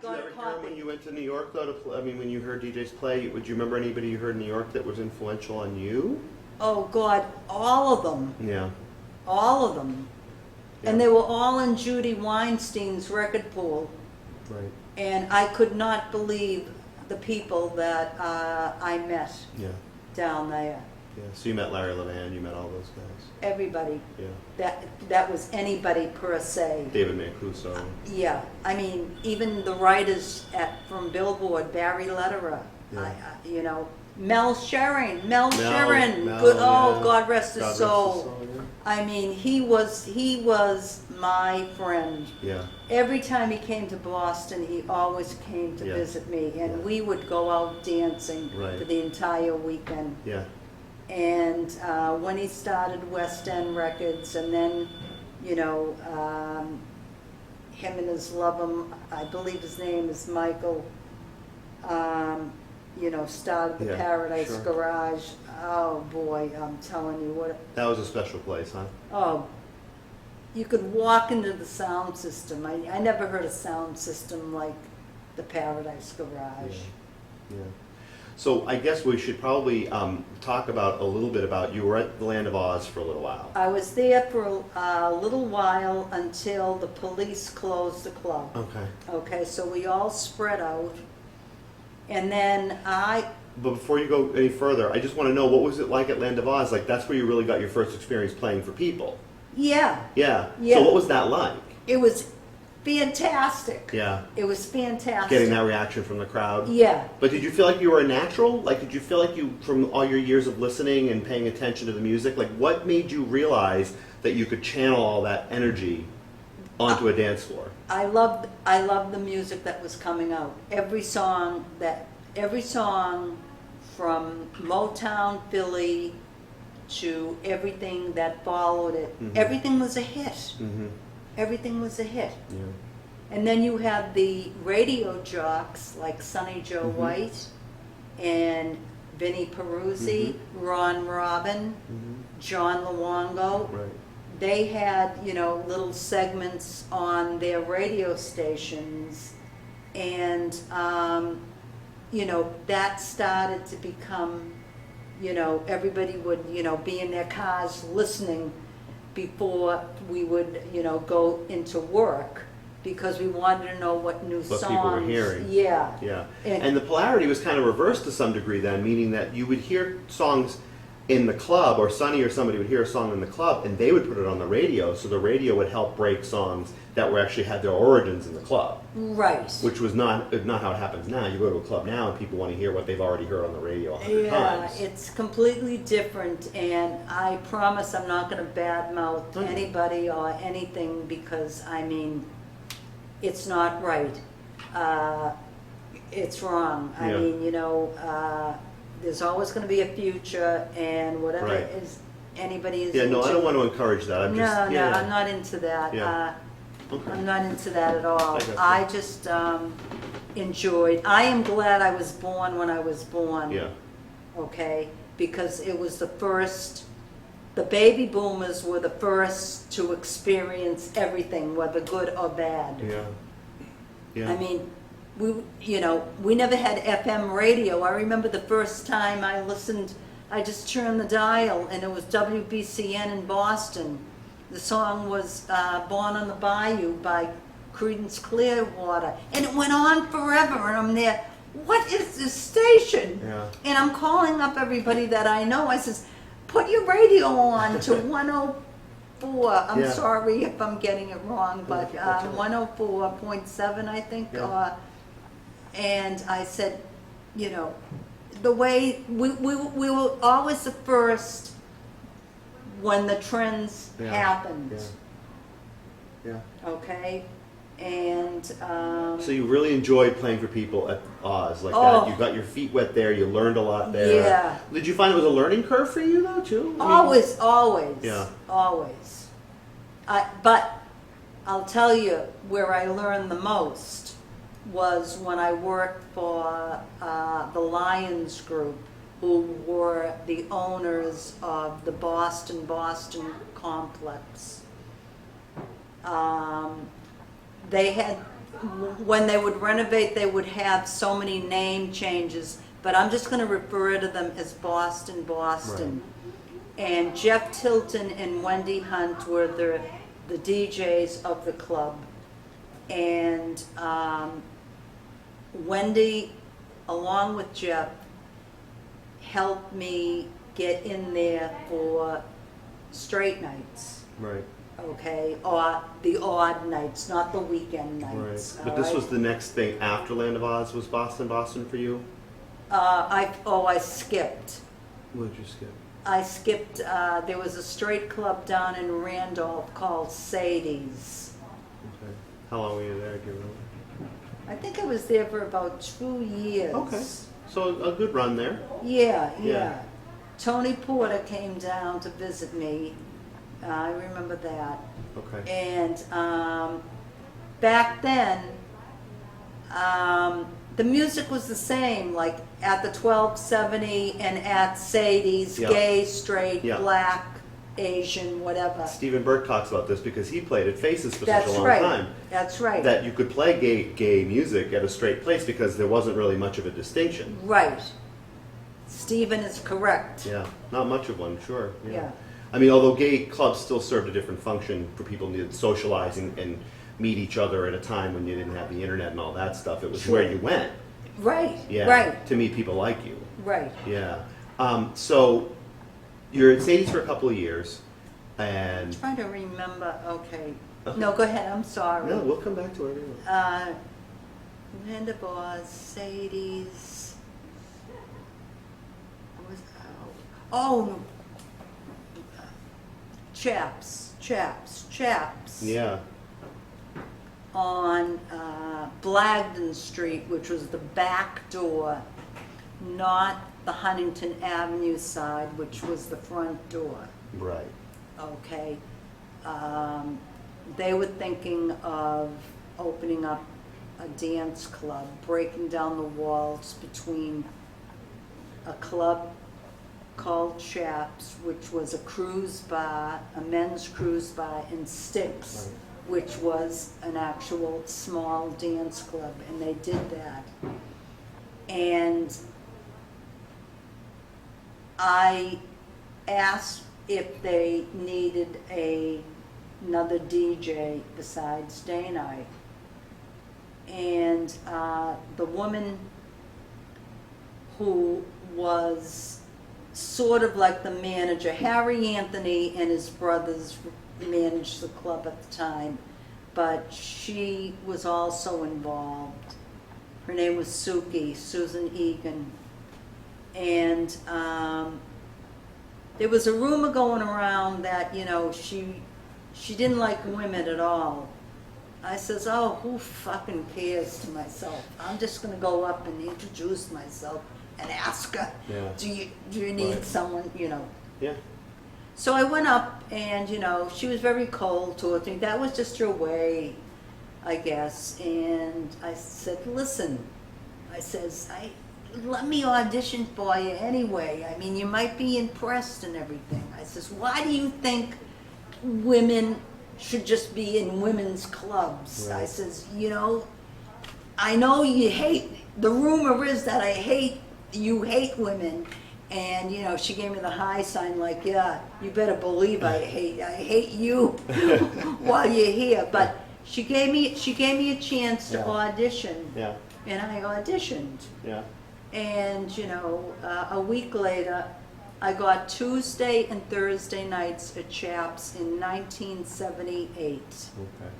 got you a ever hear when copy. you went to New York, though? I mean, when you heard DJs play, would you remember anybody you heard in New York that was influential on you? Oh God, all of them, Yeah. all of them. And Yeah. they were all in Judy Weinstein's record pool. Right. And I could not believe the people that I met Yeah. down there. Yeah. So you met Larry Levan, you met all those guys. Everybody. Yeah. That was anybody per se. David Mancuso. Yeah, I mean, even the writers from Billboard, Barry Letterer, Yeah. you know, Mel Sherin, Mel Sherin, Mel, good, yeah. oh, God rest his God rest his soul. soul, yeah. I mean, he was my friend. Yeah. Every time he came to Boston, he always came to Yeah. visit me, and Yeah. we would go out dancing Right. for the entire weekend. Yeah. And when he started West End Records, and then, you know, him and his lover, I believe his name is Michael, you know, started the Yeah, Paradise sure. Garage. Oh boy, I'm telling you what. That was a special place, huh? Oh, you could walk into the sound system. I never heard a sound system like the Paradise Garage. Yeah. Yeah. So I guess we should probably talk about a little bit about, you were at the Land of Oz for a little while. I was there for a little while until the police closed the club. Okay. Okay, so we all spread out. And then But before you go any further, I just want to know, what was it like at Land of Oz? Like, that's where you really got your first experience playing for people. yeah, Yeah. Yeah. So what was that like? it was fantastic. Yeah. It was fantastic. Getting that reaction from the crowd. Yeah. But did you feel like you were a natural? Like, did you feel like you, from all your years of listening and paying attention to the music, like, what made you realize that you could channel all that energy onto a dance floor? I loved the music that was coming out. Every song from Motown, Philly, to everything that followed it. Mhm. Everything was a hit. Mm-hmm. Everything was a hit. Yeah. And then you have the radio jocks like Sonny Joe Mhm. White and Vinnie Peruzzi, Ron Robin, Mm-hmm. John Luongo. Right. They had, you know, little segments on their radio stations, and you know, that started to become, you know, everybody would, you know, be in their cars listening before we would, you know, go into work, because we wanted to know what new What songs. people were hearing. Yeah. Yeah. And- And the polarity was kind of reversed to some degree then, meaning that you would hear songs in the club, or Sonny or somebody would hear a song in the club, and they would put it on the radio, so the radio would help break songs that were actually had their origins in the club, Right. which was not how it happens now. You go to a club now and people want to hear what they've already heard on the radio 100 Yeah, times. it's completely different, and I promise I'm not going to badmouth Okay. anybody or anything, because I mean, it's not right. It's wrong. I Yeah. mean, you know, there's always going to be a future, and whatever Right. is anybody is Yeah, no, I into- don't want to encourage that. I'm just, No, yeah. I'm not into that. Yeah. Okay. I'm not into that at all. I got you. I just enjoyed. I am glad I was born when I was born. Yeah. Okay, because it was the first. The baby boomers were the first to experience everything, whether good or bad. Yeah. Yeah. I mean, we never had FM radio. I remember the first time I listened, I just turned the dial, and it was WBCN in Boston. The song was Born on the Bayou by Creedence Clearwater, and it went on forever, and I'm there, what is this station? Yeah. And I'm calling up everybody that I know. I says, put your radio on to 104. I'm Yeah. sorry if I'm getting it wrong, but That's all right. 104.7, I think. Yeah. And I said, you know, the way we were always the first when the trends Yeah. happened. Yeah. Okay, and So you really enjoyed playing for people at Oz like Oh. that. You got your feet wet there. You learned a lot there. Yeah. Did you find it was a learning curve for you though too? I mean- always, Yeah. always. But I'll tell you where I learned the most was when I worked for the Lions Group, who were the owners of the Boston complex. They had when they would renovate, they would have so many name changes, but I'm just going to refer to them as Boston, Boston. And Jeff Tilton and Wendy Hunt were the DJs of the club. And Wendy, along with Jeff, helped me get in there for straight nights. Right. Okay, or the odd nights, not the weekend nights. Right. But this was the next thing after Land of Oz was Boston, Boston for you? I skipped. What did you skip? I skipped, there was a straight club down in Randolph called Sadie's. Okay. How long were you there, do you remember? I think I was there for about 2 years. Okay. So a good run there. Yeah. Tony Porter came down to visit me. I remember that. Okay. And back then, the music was the same, like at the 1270 and at Sadie's, Yeah. gay, straight, Yeah. black, Asian, whatever. Stephen Burke talks about this because he played at Faces for That's such a long right. time. That's right. That you could play gay music at a straight place because there wasn't really much of a distinction. Right. Stephen is correct. Yeah, not much of one, sure. Yeah. I mean, although gay clubs still served a different function for people who needed socializing and meet each other at a time when you didn't have the internet and all that stuff. It was Sure. where you went. Right. Yeah. Right. To meet people like you. Right. Yeah. So you're at Sadie's for a couple of years, and Trying to remember. Okay. No, go ahead. I'm sorry. no, we'll come back to it. Land of Oz, Sadie's. What was, oh, Chaps. Yeah. On Blagden Street, which was the back door, not the Huntington Avenue side, which was the front door. Right. Okay. They were thinking of opening up a dance club, breaking down the walls between a club called Chaps, which was a cruise bar, a men's cruise bar, and Sticks, which was an actual small dance club, and they did that. And I asked if they needed another DJ besides Day and I. And the woman who was sort of like the manager, Harry Anthony and his brothers managed the club at the time, but she was also involved. Her name was Susan Egan. And there was a rumor going around that, you know, she didn't like women at all. I says, oh, who fucking cares, to myself. I'm just going to go up and introduce myself and ask her, Yeah. do you need Right. someone, you know. Yeah. So I went up and, you know, she was very cold towards me. That was just her way, I guess. And I said, listen, I says, let me audition for you anyway. I mean, you might be impressed and everything. I says, why do you think women should just be in women's clubs? Right. I says, you know, I know you hate, the rumor is that you hate women. And, you know, she gave me the high sign, like, yeah, you better believe I hate you while you're here. But she gave me a chance to Yeah. audition. Yeah. And I auditioned. Yeah. And, you know, a week later, I got Tuesday and Thursday nights at Chaps in 1978. Okay.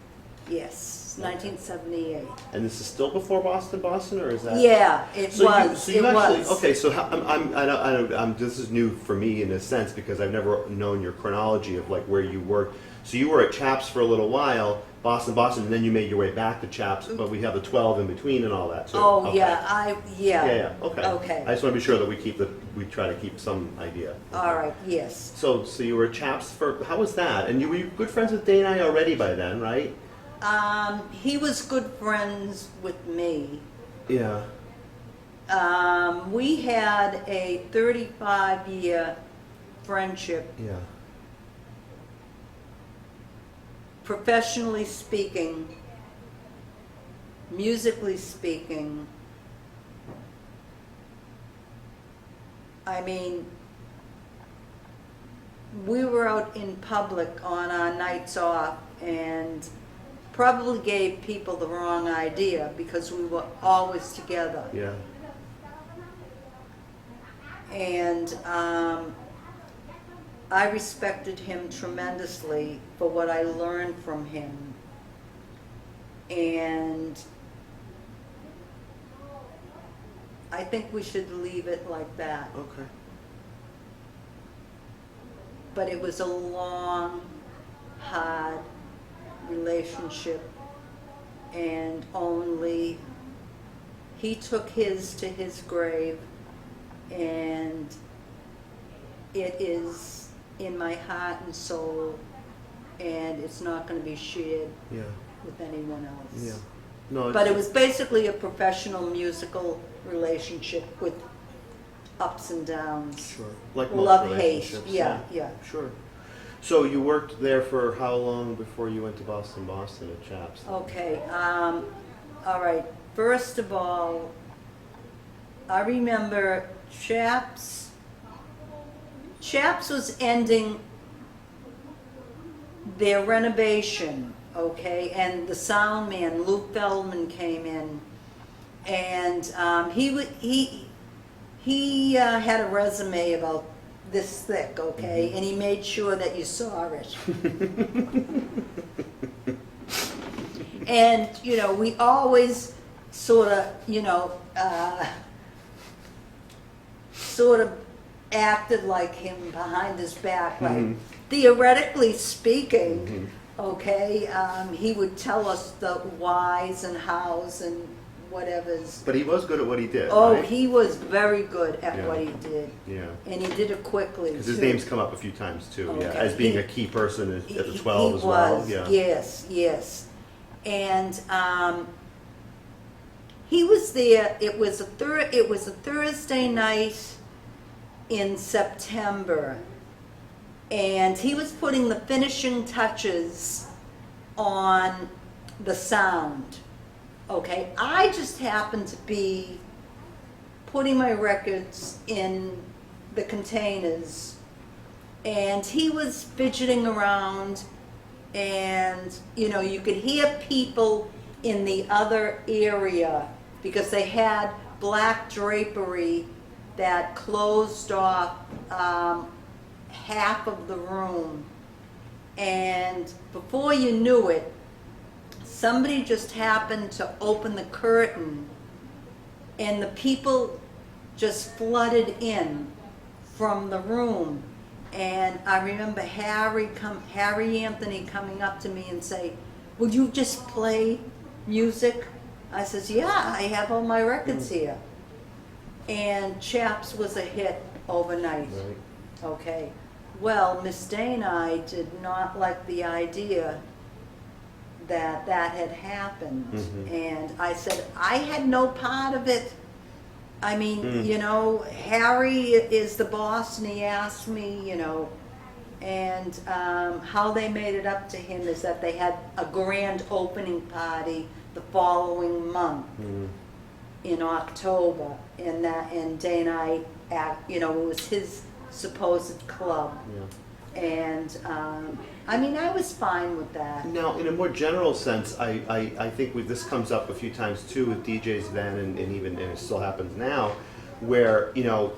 Yes, 1978. And this is still before Boston, or is that? Yeah, it was. So you it actually, was. okay. So I'm this is new for me in a sense because I've never known your chronology of like where you worked. So you were at Chaps for a little while, Boston, and then you made your way back to Chaps, but we have the 12 in between and all that too. Oh, Okay. yeah, Yeah. Okay. Okay. I just want to be sure that we try to keep some idea. All right, yes. So you were at Chaps for, how was that? And were you good friends with Day and I already by then, right? He was good friends with me. Yeah. We had a 35-year friendship, Yeah. professionally speaking. musically speaking, I mean, we were out in public on our nights off and probably gave people the wrong idea because we were always together. Yeah. And I respected him tremendously for what I learned from him. And I think we should leave it like that. Okay. But it was a long, hard relationship, and only he took his to his grave, and it is in my heart and soul, and it's not going to be shared Yeah. with anyone else. Yeah. No. But it was basically a professional musical relationship with ups and downs. Sure. Like most Love, hate, relationships. yeah. Sure. So you worked there for how long before you went to Boston at Chaps? Okay, all right. First of all, I remember Chaps was ending their renovation, okay, and the sound man, Luke Feldman, came in, and he had a resume about this thick, okay, and he made sure that you saw it. And, you know, we always sort of, you know, sort of acted like him behind his back, like, theoretically speaking, okay, he would tell us the whys and hows and whatevers. But he was good at what he did. Oh, right? he was very good at Yeah. what he did. Yeah. And he did it quickly, Because his too. name's come up a few times too. Yeah. Okay. As being He- a key person at the He 12 as well. was, Yeah. yes, yes. And he was there. It was a Thursday night in September, and he was putting the finishing touches on the sound. Okay, I just happened to be putting my records in the containers, and he was fidgeting around, and you know, you could hear people in the other area because they had black drapery that closed off half of the room, and before you knew it, somebody just happened to open the curtain, and the people just flooded in from the room. And I remember Harry Anthony coming up to me and say, "Would you just play music?" I says, "Yeah, I have all my records here." And Chaps was a hit overnight. Right. Okay. Well, Miss Day and I did not like the idea that had happened. And I said, I had no part of it. I mean, you know, Harry is the boss, and he asked me, you know, and how they made it up to him is that they had a grand opening party the following month in October, and Day and I, you know, it was his supposed club. Yeah. And I mean, I was fine with that. Now, in a more general sense, I think this comes up a few times too with DJs then, and it still happens now, where you know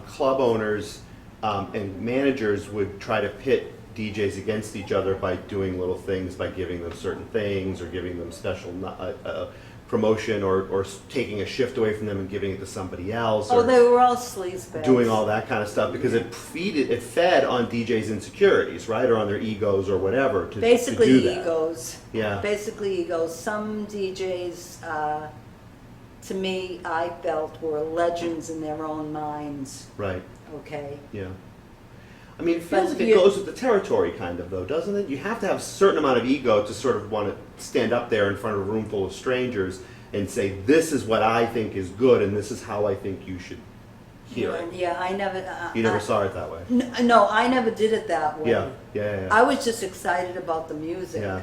club owners and managers would try to pit DJs against each other by doing little things, by giving them certain things or giving them special promotion or taking a shift away from them and giving it to somebody else. Oh, or they were all sleazebags. doing all that kind of stuff because it fed on DJs' insecurities, right, or on their egos or whatever. Basically to do that. egos. Yeah. Basically egos. Some DJs, to me, I felt were legends in their own minds. Right. Okay. Yeah. I mean, it But feels like it you- goes with the territory, kind of, though, doesn't it? You have to have a certain amount of ego to sort of want to stand up there in front of a room full of strangers and say, "This is what I think is good, and this is how I think you should hear it." Yeah, I never. You never saw it that way. No, I never did it that way. Yeah. Yeah. Yeah. I was just excited about the music. Yeah.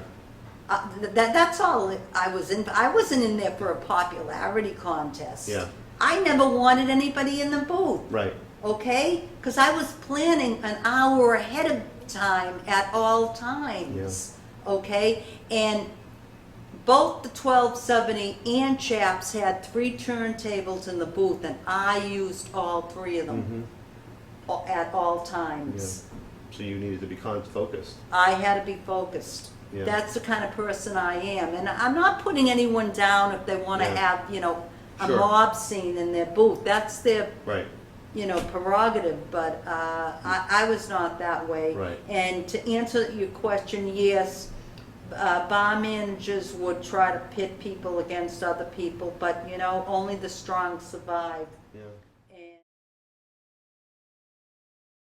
That's all I was in. I wasn't in there for a popularity contest. Yeah. I never wanted anybody in the booth. Right. Okay? Because I was planning an hour ahead of time at all times. Okay? And both the 1270 and Chaps had 3 turntables in the booth, and I used all 3 of them at all times. Yeah. So you needed to be focused. I had to be focused. Yeah. That's the kind of person I am. And I'm not putting anyone down if they want to Yeah. have, you know, a Sure. mob scene in their booth. That's their, Right. you know, prerogative, but I was not that way. Right. And to answer your question, yes, bar managers would try to pit people against other people, but, you know, only the strong survive. Yeah.